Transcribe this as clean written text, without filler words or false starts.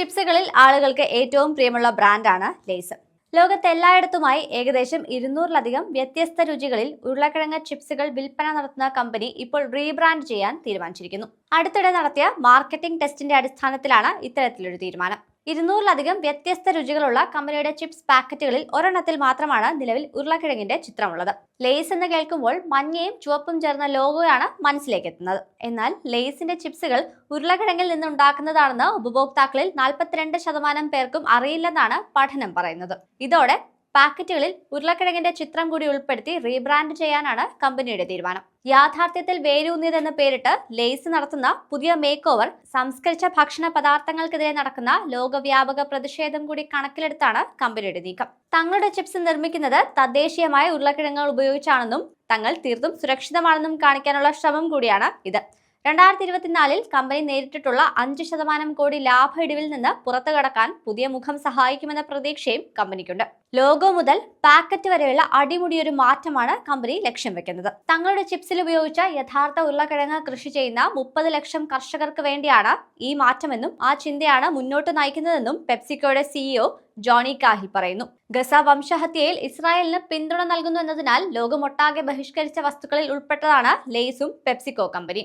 ചിപ്സുകളിൽ ആളുകൾക്ക് ഏറ്റവും പ്രിയമുള്ള ബ്രാൻഡാണ് ലേസ്. ലോകത്തെല്ലായിടത്തുമായി ഏകദേശം 200-ലധികം വ്യത്യസ്ത രുചികളിൽ ഉരുളക്കിഴങ്ങ് ചിപ്സുകൾ വിൽപ്പന നടത്തുന്ന കമ്പനി ഇപ്പോൾ റീബ്രാൻഡ് ചെയ്യാൻ തീരുമാനിച്ചിരിക്കുന്നു. അടുത്തിടെ നടത്തിയ മാർക്കറ്റിംഗ് ടെസ്റ്റിന്റെ അടിസ്ഥാനത്തിലാണ് ഇത്തരത്തിലൊരു തീരുമാനം. 200-ലധികം വ്യത്യസ്ത രുചികളുള്ള കമ്പനിയുടെ ചിപ്സ് പാക്കറ്റുകളിൽ ഒരെണ്ണത്തിൽ മാത്രമാണ് നിലവിൽ ഉരുളക്കിഴങ്ങിന്റെ ചിത്രമുള്ളത്. ലേസ് എന്ന് കേൾക്കുമ്പോൾ മഞ്ഞയും ചുവപ്പും ചേർന്ന ലോഗോയാണ് മനസ്സിലേക്ക് എത്തുന്നത്. എന്നാൽ ലേസിന്റെ ചിപ്സുകൾ ഉരുളക്കിഴങ്ങിൽ നിന്നുണ്ടാക്കുന്നതാണെന്ന് ഉപഭോക്താക്കളിൽ 42% പേർക്കും അറിയില്ലെന്നാണ് പഠനം പറയുന്നത്. ഇതോടെ പാക്കറ്റുകളിൽ ഉരുളക്കിഴങ്ങിന്റെ ചിത്രം കൂടി ഉൾപ്പെടുത്തി റീബ്രാൻഡ് ചെയ്യാനാണ് കമ്പനിയുടെ തീരുമാനം. യാഥാർത്ഥ്യത്തിൽ വേരൂന്നിയതെന്ന് പേരിട്ട് ലേസ് നടത്തുന്ന പുതിയ മേക്ക് ഓവർ സംസ്കരിച്ച ഭക്ഷണ പദാർത്ഥങ്ങൾക്കെതിരെ നടക്കുന്ന ലോകവ്യാപക പ്രതിഷേധം കൂടി കണക്കിലെടുത്താണ് കമ്പനിയുടെ നീക്കം. തങ്ങളുടെ ചിപ്സ് നിർമ്മിക്കുന്നത് തദ്ദേശീയമായ ഉരുളക്കിഴങ്ങുകൾ ഉപയോഗിച്ചാണെന്നും തങ്ങൾ തീർത്തും സുരക്ഷിതമാണെന്നും കാണിക്കാനുള്ള ശ്രമം കൂടിയാണ് ഇത്. 2024-ൽ കമ്പനി നേരിട്ടിട്ടുള്ള 5% കോടി ലാഭ ഇടിവിൽ നിന്ന് പുറത്തു കടക്കാൻ പുതിയ മുഖം സഹായിക്കുമെന്ന പ്രതീക്ഷയും കമ്പനിക്കുണ്ട്. ലോഗോ മുതൽ പാക്കറ്റ് വരെയുള്ള അടിമുടിയൊരു മാറ്റമാണ് കമ്പനി ലക്ഷ്യം വെക്കുന്നത്. തങ്ങളുടെ ചിപ്സിൽ ഉപയോഗിച്ച യഥാർത്ഥ ഉരുളക്കിഴങ്ങ് കൃഷി ചെയ്യുന്ന 30 ലക്ഷം കർഷകർക്ക് വേണ്ടിയാണ് ഈ മാറ്റമെന്നും ആ ചിന്തയാണ് മുന്നോട്ട് നയിക്കുന്നതെന്നും പെപ്സിക്കോയുടെ CEO ജോണി കാഹിൽ പറയുന്നു. ഗസ വംശഹത്യയിൽ ഇസ്രായേലിന് പിന്തുണ നൽകുന്നു എന്നതിനാൽ ലോകമൊട്ടാകെ ബഹിഷ്കരിച്ച വസ്തുക്കളിൽ ഉൾപ്പെട്ടതാണ് ലേസും പെപ്സിക്കോ കമ്പനി.